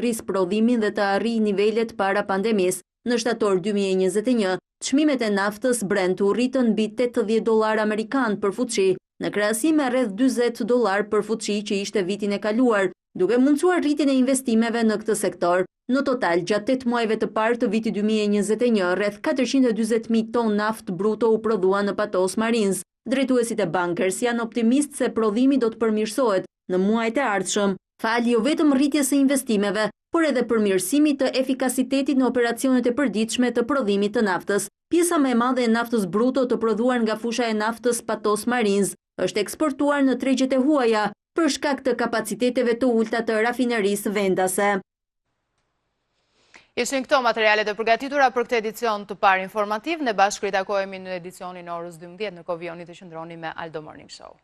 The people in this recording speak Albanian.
rris prodhimin dhe të arrijë nivelet para pandemisë. Në shtator 2021, çmimet e naftës Brent u rritën mbi $80 amerikan për fuçi, në krahasim me rreth $40 për fuçi që ishte vitin e kaluar, duke mundsuar rritjen e investimeve në këtë sektor. Në total, gjatë 8 muajve të parë të vitit 2021, rreth 440.000 ton naftë bruto u prodhua në Patos Marines. Drejtuesit e Bankers janë optimistë se prodhimi do të përmirësohet në muajt e ardhshëm, fal jo vetëm rritjes së investimeve, por edhe përmirësimit të efikasitetit në operacionet e përditshme të prodhimit të naftës. Pjesa më e madhe e naftës bruto të prodhuar nga fusha e naftës Patos Marines është eksportuar në tregjet e huaja për shkak të kapaciteteve të ulta të rafinerisë vendase. Ishin këto materialet e përgatitura për këtë edicion të parë informativ. Ne bashkë ritakohemi në edicionin orës 12, në kovjoni të qëndroni me Aldo Morning Show.